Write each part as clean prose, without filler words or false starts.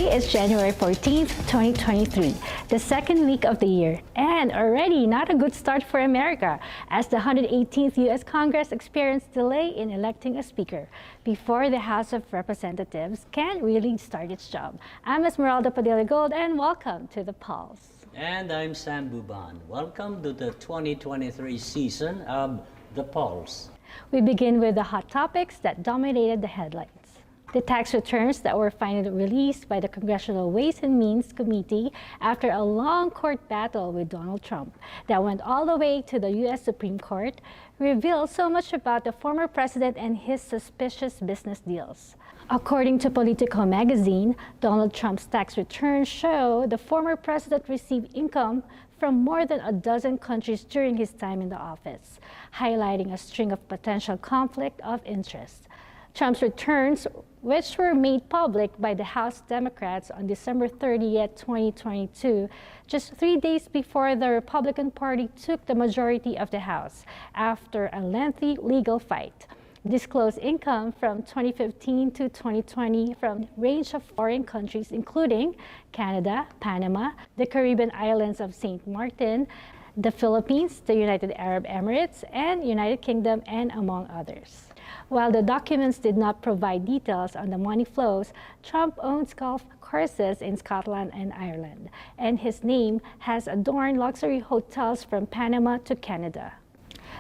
Today is January 14th, 2023, the second week of the year, and already not a good start for America, as the 118th U.S. Congress experienced delay in electing a speaker before the House of Representatives can really start its job. I'm Esmeralda Padilla-Gould, and welcome to The Pulse. And I'm Sam Buban. Welcome to the 2023 season of The Pulse. We begin with the hot topics that dominated the headlines. The tax returns that were finally released by the Congressional Ways and Means Committee after a long court battle with Donald Trump that went all the way to the U.S. Supreme Court reveal so much about the former president and his suspicious business deals. According to Politico magazine, Donald Trump's tax returns show the former president received income from more than a dozen countries during his time in the office, highlighting a string of potential conflict of interest. Trump's returns, which were made public by the House Democrats on December 30th, 2022, just 3 days before the Republican Party took the majority of the House after a lengthy legal fight, disclosed income from 2015 to 2020 from a range of foreign countries including Canada, Panama, the Caribbean islands of St. Martin, the Philippines, the United Arab Emirates, and United Kingdom, and among others. While the documents did not provide details on the money flows, Trump owns golf courses in Scotland and Ireland, and his name has adorned luxury hotels from Panama to Canada.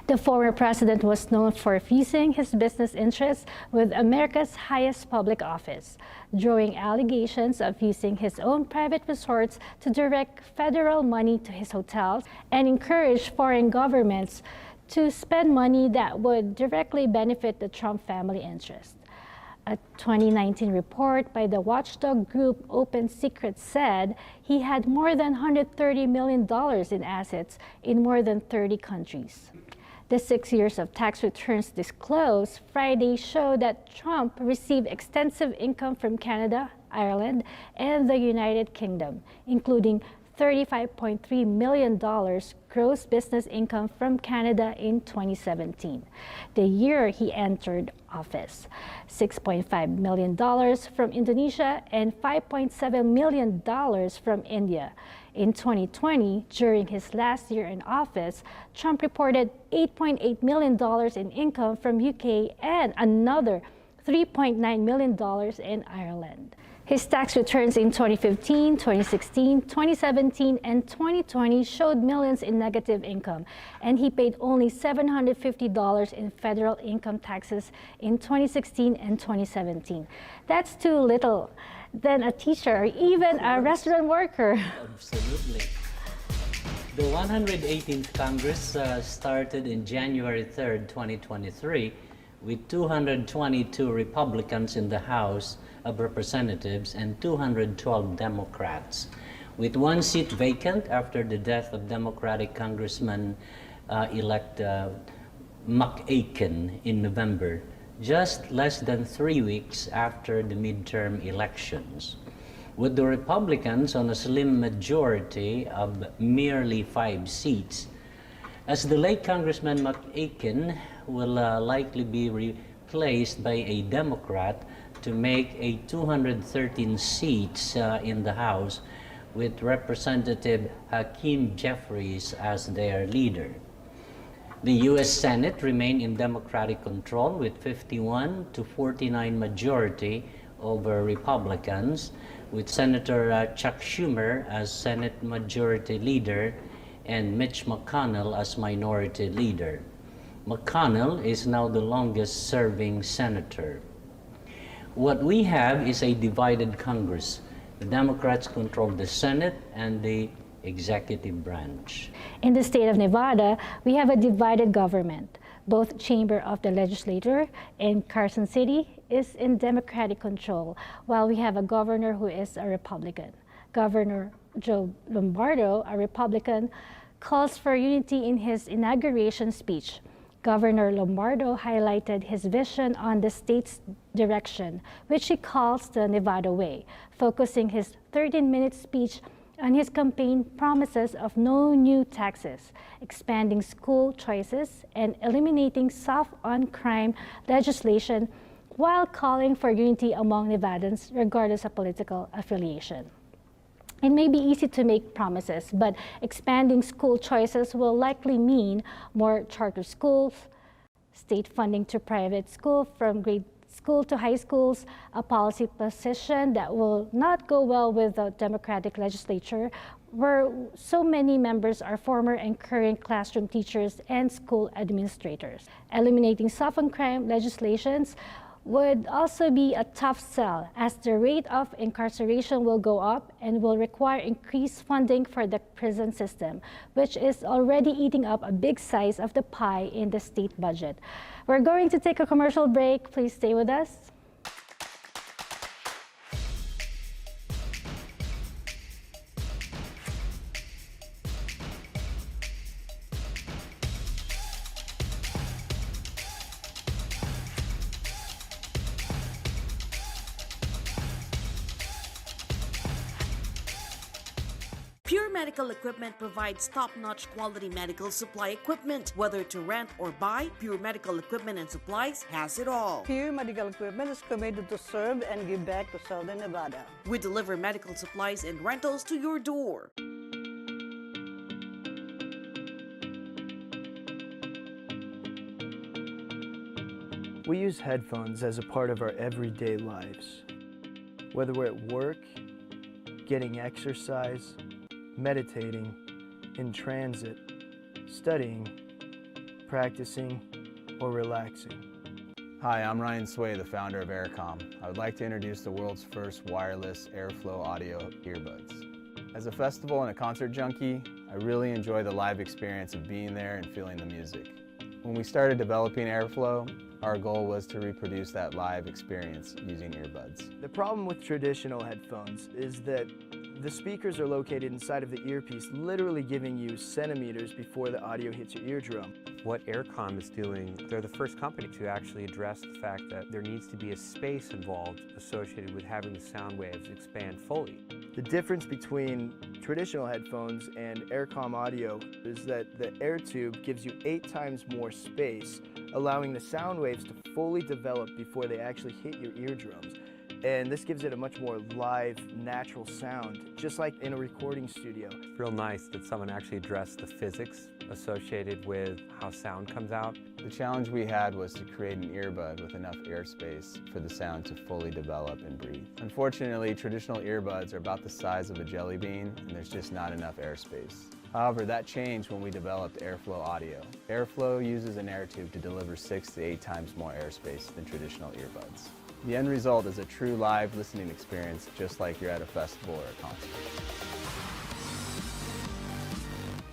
The former president was known for fusing his business interests with America's highest public office, drawing allegations of using his own private resorts to direct federal money to his hotels and encourage foreign governments to spend money that would directly benefit the Trump family interest. A 2019 report by the watchdog group Open Secrets said he had more than $130 million in assets in more than 30 countries. The 6 years of tax returns disclosed Friday show that Trump received extensive income from Canada, Ireland, and the United Kingdom, including $35.3 million gross business income from Canada in 2017, the year he entered office, $6.5 million from Indonesia, and $5.7 million from India. In 2020, during his last year in office, Trump reported $8.8 million in income from UK and another $3.9 million in Ireland. His tax returns in 2015, 2016, 2017, and 2020 showed millions in negative income, and he paid only $750 in federal income taxes in 2016 and 2017. That's too little than a teacher or even a restaurant worker. Absolutely. The 118th Congress started in January 3rd, 2023, with 222 Republicans in the House of Representatives and 212 Democrats, with one seat vacant after the death of Democratic Congressman-elect McAkin in November, just less than 3 weeks after the midterm elections. With the Republicans on a slim majority of merely 5 seats, as the late Congressman McAkin will likely be replaced by a Democrat to make a 213 seats in the House, with Representative Hakeem Jeffries as their leader. The U.S. Senate remained in Democratic control with 51 to 49 majority over Republicans, with Senator Chuck Schumer as Senate Majority Leader and Mitch McConnell as Minority Leader. McConnell is now the longest serving senator. What we have is a divided Congress. The Democrats control the Senate and the executive branch. In the state of Nevada, we have a divided government. Both chamber of the legislature in Carson City is in Democratic control, while we have a governor who is a Republican. Governor Joe Lombardo, a Republican, calls for unity in his inauguration speech. Governor Lombardo highlighted his vision on the state's direction, which he calls the Nevada Way, focusing his 13-minute speech on his campaign promises of no new taxes, expanding school choices, and eliminating soft-on-crime legislation while calling for unity among Nevadans regardless of political affiliation. It may be easy to make promises, but expanding school choices will likely mean more charter schools, state funding to private school from grade school to high schools, a policy position that will not go well with the Democratic legislature, where so many members are former and current classroom teachers and school administrators. Eliminating soft on crime legislations would also be a tough sell, as the rate of incarceration will go up and will require increased funding for the prison system, which is already eating up a big size of the pie in the state budget. We're going to take a commercial break. Please stay with us. Pure Medical Equipment provides top-notch quality medical supply equipment. Whether to rent or buy, Pure Medical Equipment and Supplies has it all. Pure Medical Equipment is committed to serve and give back to Southern Nevada. We deliver medical supplies and rentals to your door. We use headphones as a part of our everyday lives. Whether we're at work, getting exercise, meditating, in transit, studying, practicing, or relaxing. Hi, I'm Ryan Sway, the founder of Aircom. I would like to introduce the world's first wireless airflow audio earbuds. As a festival and a concert junkie, I really enjoy the live experience of being there and feeling the music. When we started developing Airflow, our goal was to reproduce that live experience using earbuds. The problem with traditional headphones is that the speakers are located inside of the earpiece, literally giving you centimeters before the audio hits your eardrum. What Aircom is doing, they're the first company to actually address the fact that there needs to be a space involved associated with having the sound waves expand fully. The difference between traditional headphones and Aircom audio is that the air tube gives you 8 times more space, allowing the sound waves to fully develop before they actually hit your eardrums. And this gives it a much more live, natural sound, just like in a recording studio. It's real nice that someone actually addressed the physics associated with how sound comes out. The challenge we had was to create an earbud with enough airspace for the sound to fully develop and breathe. Unfortunately, traditional earbuds are about the size of a jelly bean, and there's just not enough airspace. However, that changed when we developed Airflow Audio. Airflow uses an air tube to deliver 6 to 8 times more airspace than traditional earbuds. The end result is a true live listening experience, just like you're at a festival or a concert.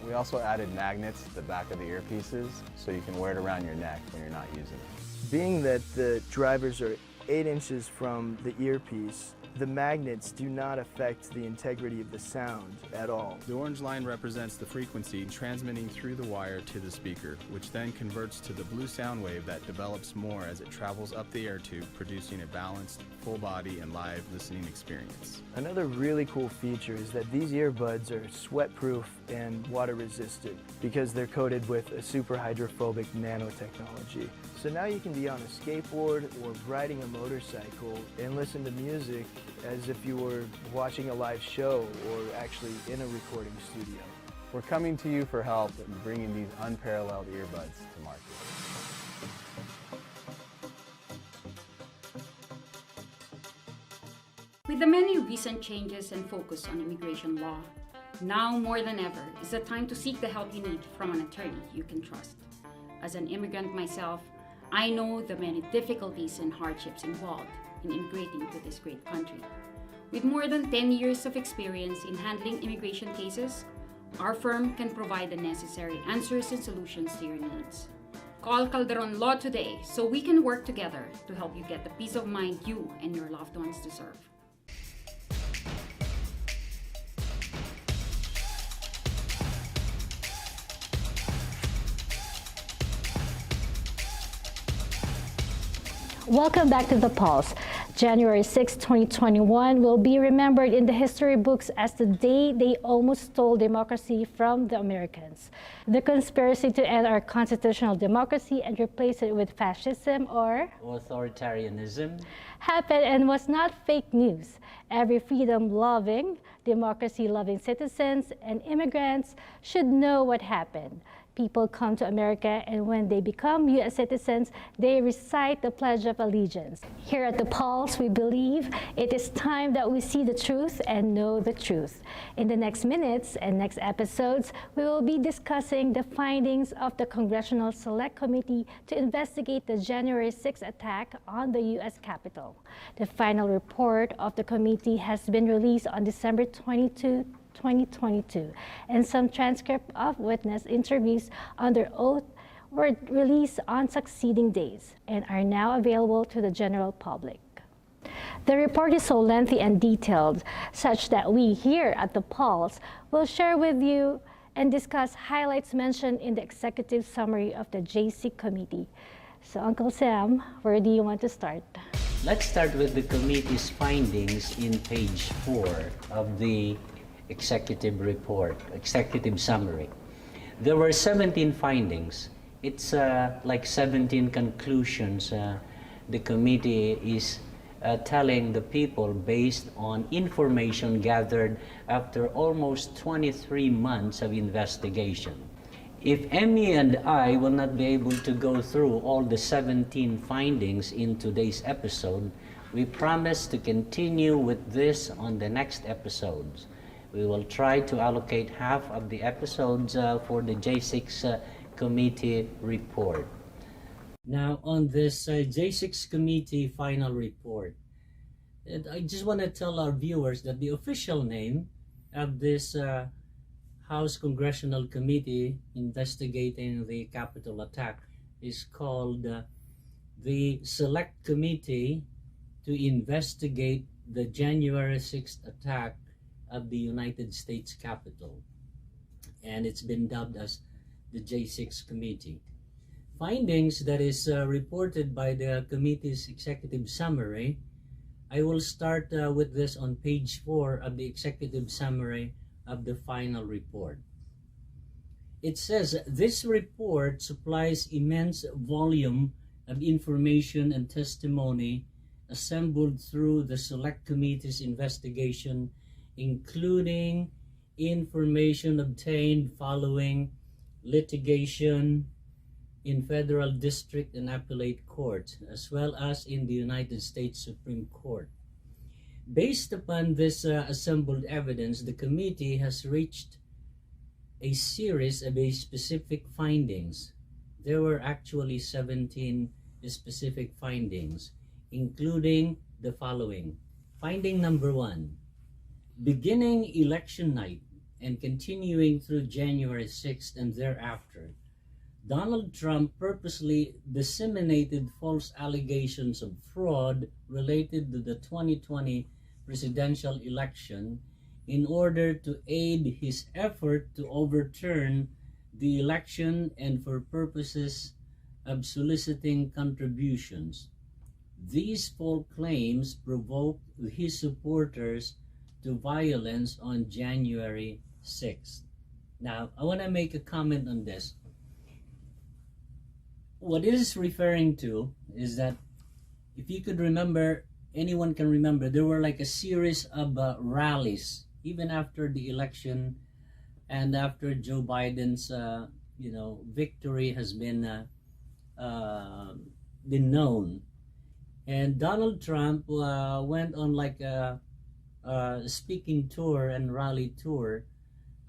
We also added magnets to the back of the earpieces so you can wear it around your neck when you're not using it. Being that the drivers are 8 inches from the earpiece, the magnets do not affect the integrity of the sound at all. The orange line represents the frequency transmitting through the wire to the speaker, which then converts to the blue sound wave that develops more as it travels up the air tube, producing a balanced, full body and live listening experience. Another really cool feature is that these earbuds are sweat-proof and water-resistant because they're coated with a super hydrophobic nanotechnology. So now you can be on a skateboard or riding a motorcycle and listen to music as if you were watching a live show or actually in a recording studio. We're coming to you for help in bringing these unparalleled earbuds to market. With the many recent changes and focus on immigration law, now more than ever is the time to seek the help you need from an attorney you can trust. As an immigrant myself, I know the many difficulties and hardships involved in immigrating to this great country. With more than 10 years of experience in handling immigration cases, our firm can provide the necessary answers and solutions to your needs. Call Calderon Law today so we can work together to help you get the peace of mind you and your loved ones deserve. Welcome back to The Pulse. January 6, 2021 will be remembered in the history books as the day they almost stole democracy from the Americans. The conspiracy to end our constitutional democracy and replace it with fascism or authoritarianism happened and was not fake news. Every freedom-loving, democracy-loving citizens and immigrants should know what happened. People come to America, and when they become U.S. citizens, they recite the Pledge of Allegiance. Here at The Pulse, we believe it is time that we see the truth and know the truth. In the next minutes and next episodes, we will be discussing the findings of the Congressional Select Committee to investigate the January 6 attack on the U.S. Capitol. The final report of the committee has been released on December 22, 2022, and some transcript of witness interviews under oath were released on succeeding days and are now available to the general public. The report is so lengthy and detailed, such that we here at The Pulse will share with you and discuss highlights mentioned in the executive summary of the JC committee. So Uncle Sam, where do you want to start? Let's start with the committee's findings in page 4 of the executive report, executive summary. There were 17 findings. It's like 17 conclusions the committee is telling the people based on information gathered after almost 23 months of investigation. If Emmy and I will not be able to go through all the 17 findings in today's episode, we promise to continue with this on the next episodes. We will try to allocate half of the episodes for the J6 committee report. Now, on this J6 committee final report, I just want to tell our viewers that the official name of this House Congressional Committee investigating the Capitol attack is called the Select Committee to investigate the January 6th attack of the United States Capitol, and it's been dubbed as the J6 Committee. Findings that is reported by the committee's executive summary. I will start with this on page 4 of the executive summary of the final report. It says, this report supplies immense volume of information and testimony assembled through the Select Committee's investigation, including information obtained following litigation in federal district and appellate courts, as well as in the United States Supreme Court. Based upon this assembled evidence, the committee has reached a series of specific findings. There were actually 17 specific findings, including the following. Finding number 1. Beginning election night and continuing through January 6th and thereafter, Donald Trump purposely disseminated false allegations of fraud related to the 2020 presidential election in order to aid his effort to overturn the election and for purposes of soliciting contributions. These false claims provoked his supporters to violence on January 6th. Now, I want to make a comment on this. What it is referring to is that, if you could remember, anyone can remember, there were like a series of rallies, even after the election and after Joe Biden's, victory has been known. And Donald Trump went on like a speaking tour and rally tour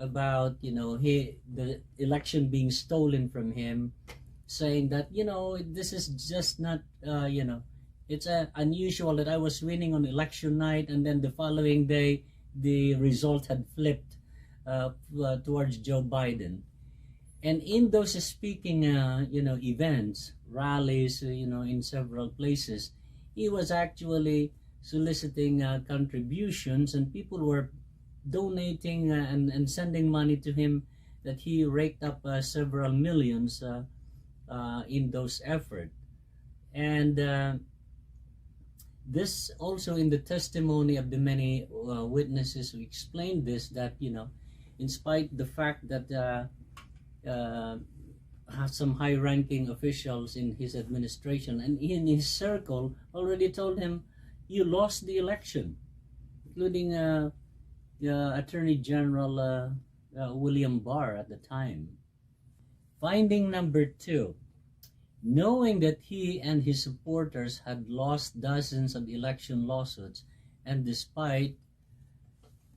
about the election being stolen from him, saying that this is just not it's unusual that I was winning on election night and then the following day the result had flipped towards Joe Biden. And in those speaking events, rallies in several places, he was actually soliciting contributions, and people were donating and sending money to him, that he raked up several millions in those efforts. And this also in the testimony of the many witnesses who explained this, that in spite the fact that some high-ranking officials in his administration and in his circle already told him, you lost the election, including Attorney General William Barr at the time. Finding number 2. Knowing that he and his supporters had lost dozens of election lawsuits, and despite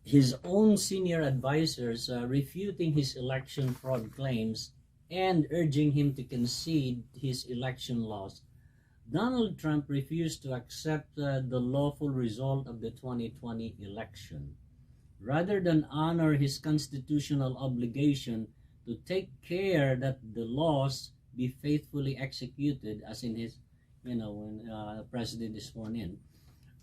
his own senior advisors refuting his election fraud claims and urging him to concede his election loss, Donald Trump refused to accept the lawful result of the 2020 election. Rather than honor his constitutional obligation to take care that the laws be faithfully executed, as in his, when president is sworn in,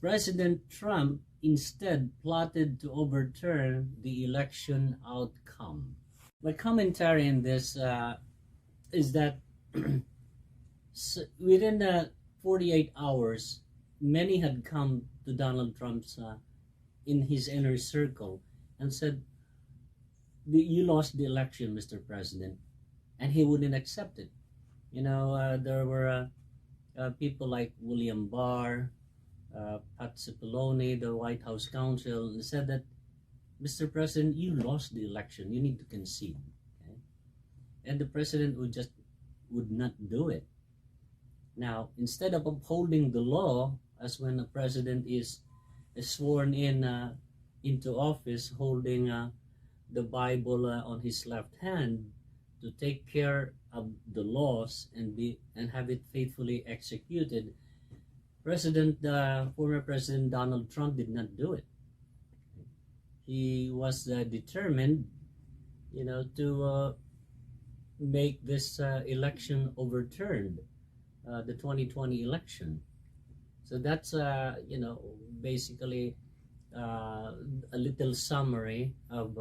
President Trump instead plotted to overturn the election outcome. My commentary in this is that within 48 hours, many had come to Donald Trump's in his inner circle and said, you lost the election, Mr. President, and he wouldn't accept it. There were people like William Barr, Pat Cipollone, the White House counsel, said that, Mr. President, you lost the election. You need to concede. Okay? And the president would not do it. Now, instead of upholding the law, as when a president is sworn in into office, holding the Bible on his left hand to take care of the laws and have it faithfully executed, former President Donald Trump did not do it. He was determined, to make this election overturned, the 2020 election. So that's, basically a little summary of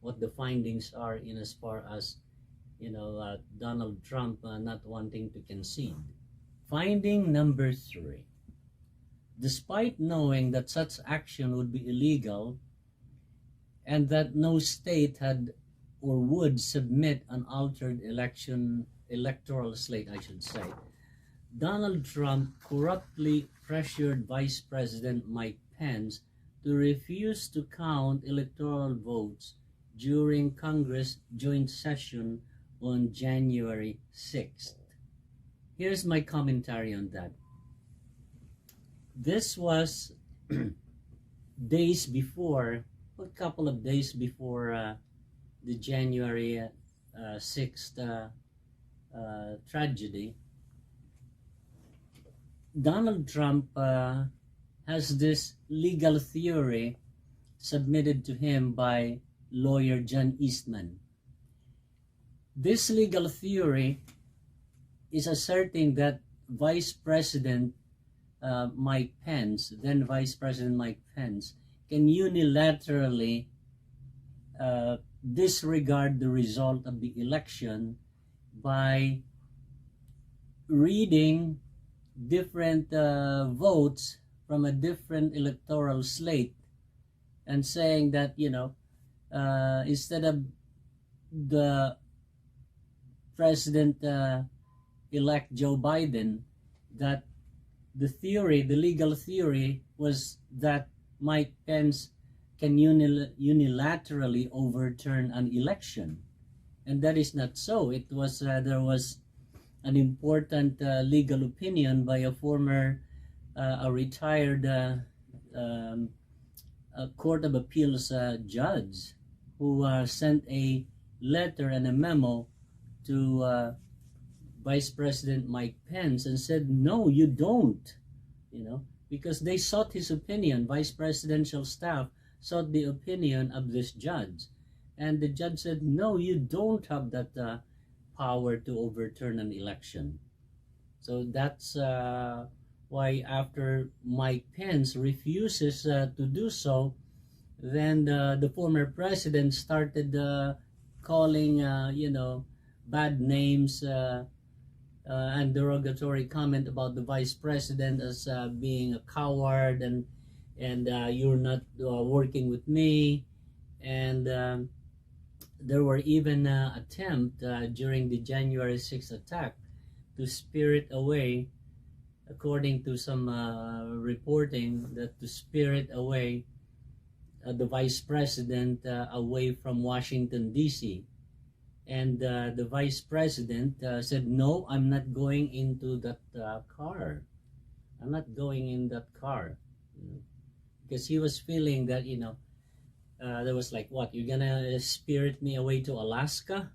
what the findings are in as far as, Donald Trump not wanting to concede. Finding number 3. Despite knowing that such action would be illegal and that no state had or would submit an altered electoral slate, Donald Trump corruptly pressured Vice President Mike Pence to refuse to count electoral votes during Congress joint session on January 6th. Here's my commentary on that. This was days before, a couple of days before the January 6th tragedy. Donald Trump has this legal theory submitted to him by lawyer John Eastman. This legal theory is asserting that Vice President Mike Pence, then Vice President Mike Pence, can unilaterally disregard the result of the election by reading different votes from a different electoral slate and saying that, instead of the President-elect Joe Biden, that the legal theory was that Mike Pence can unilaterally overturn an election. And that is not so. It was there was an important legal opinion by a former, a retired Court of Appeals judge who sent a letter and a memo to Vice President Mike Pence and said, no, you don't, because they sought his opinion. Vice presidential staff sought the opinion of this judge. And the judge said, no, you don't have that power to overturn an election. So that's why after Mike Pence refuses to do so, then the former president started calling, bad names and derogatory comment about the vice president as being a coward, and you're not working with me, and there were even attempt during the January 6th attack to spirit away, according to some reporting, that to spirit away the vice president away from Washington, D.C. And the vice president said, no, I'm not going into that car. I'm not going in that car. Because he was feeling that, there was like, what, you're gonna spirit me away to Alaska?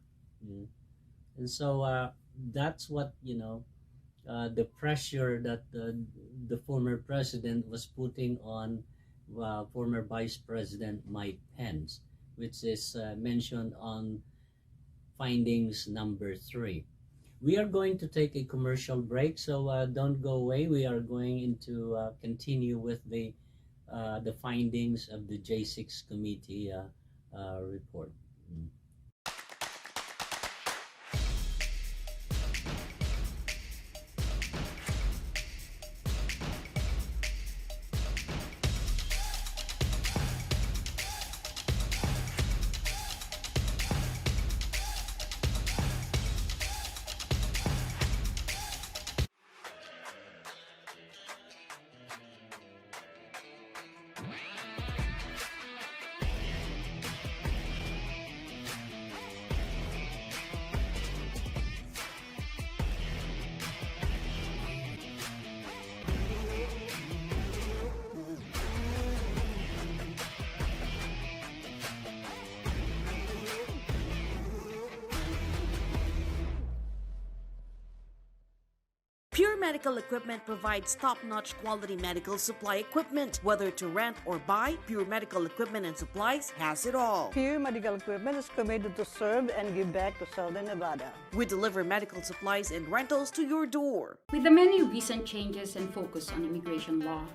And so that's what, the pressure that the former president was putting on former Vice President Mike Pence, which is mentioned on findings number 3. We are going to take a commercial break, so don't go away. We are going to continue with the findings of the J6 committee report. Pure Medical Equipment provides top-notch quality medical supply equipment. Whether to rent or buy, Pure Medical Equipment and Supplies has it all. Pure Medical Equipment is committed to serve and give back to Southern Nevada. We deliver medical supplies and rentals to your door. With the many recent changes and focus on immigration law,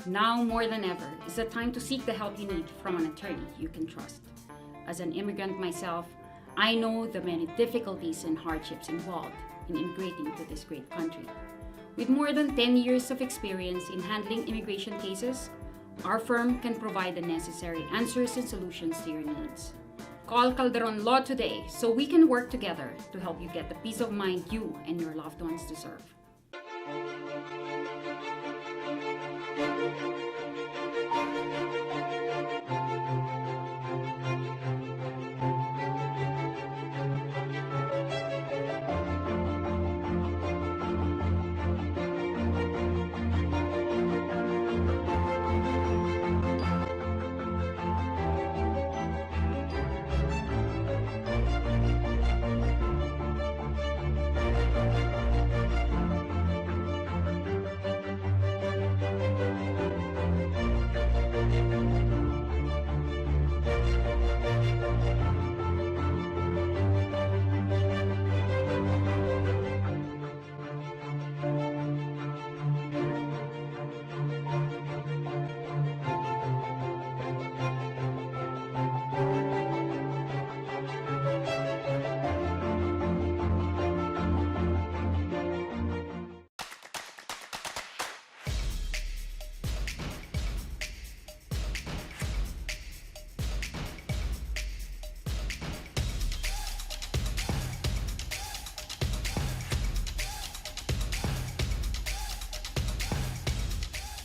now more than ever is the time to seek the help you need from an attorney you can trust. As an immigrant myself, I know the many difficulties and hardships involved in immigrating to this great country. With more than 10 years of experience in handling immigration cases, our firm can provide the necessary answers and solutions to your needs. Call Calderon Law today so we can work together to help you get the peace of mind you and your loved ones deserve.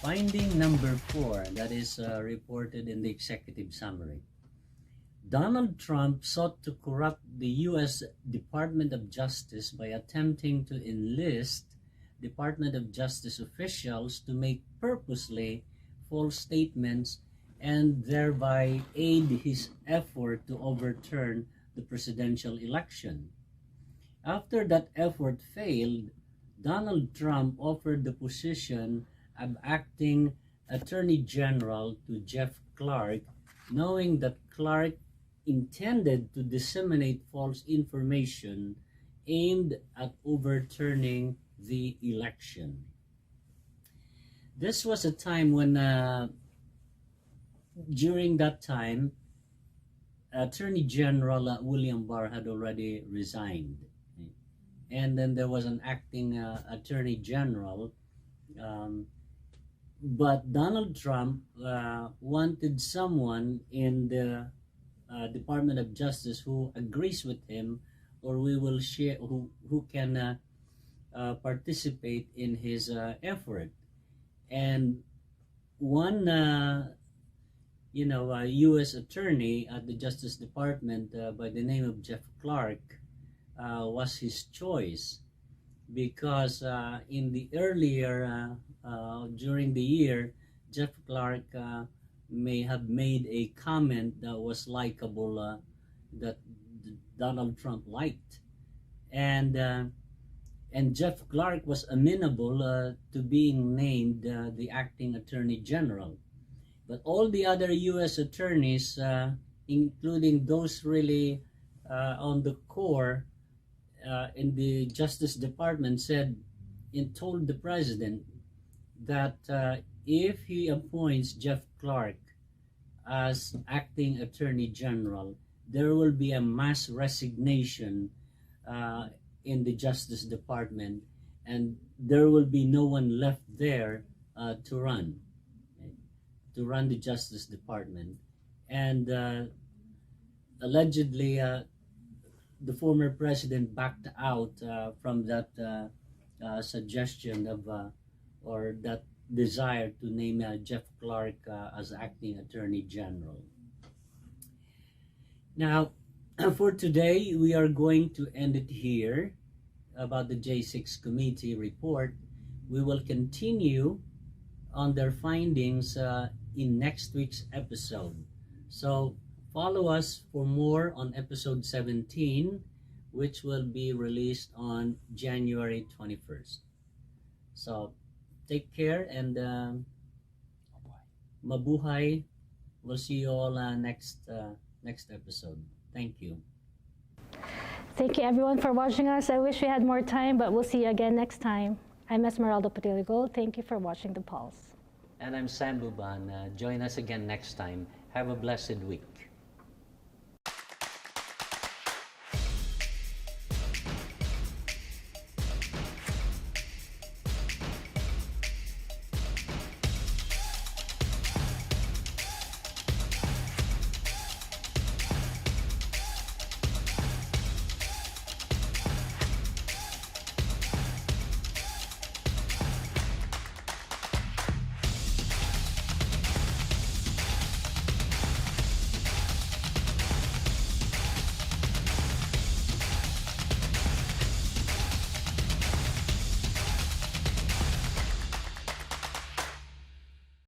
Finding number 4, that is reported in the executive summary. Donald Trump sought to corrupt the U.S. Department of Justice by attempting to enlist Department of Justice officials to make purposely false statements and thereby aid his effort to overturn the presidential election. After that effort failed, Donald Trump offered the position of acting Attorney General to Jeff Clark, knowing that Clark intended to disseminate false information aimed at overturning the election. This was a time when, during that time, Attorney General William Barr had already resigned. and then there was an acting attorney general. But Donald Trump wanted someone in the Department of Justice who agrees with him, or we will share, who can participate in his effort. And one, U.S. attorney at the Justice Department by the name of Jeff Clark was his choice, because in the earlier during the year, Jeff Clark may have made a comment that was likable, that Donald Trump liked, and Jeff Clark was amenable to being named the acting attorney general. But all the other U.S. attorneys, including those really on the core in the Justice Department, told the president that if he appoints Jeff Clark as acting attorney general, there will be a mass resignation in the Justice Department, and there will be no one left there to run the Justice Department. And allegedly, the former president backed out from that suggestion of or that desire to name Jeff Clark as acting attorney general. Now, for today, we are going to end it here about the J6 committee report. We will continue on their findings in next week's episode. So follow us for more on episode 17, which will be released on January 21st. So take care and mabuhay. We'll see you all next episode. Thank you. Thank you everyone for watching us. I wish we had more time, but we'll see you again next time. I'm Esmeralda Padilla-Gould. Thank you for watching The Pulse. And I'm Sam Buban. Join us again next time. Have a blessed week.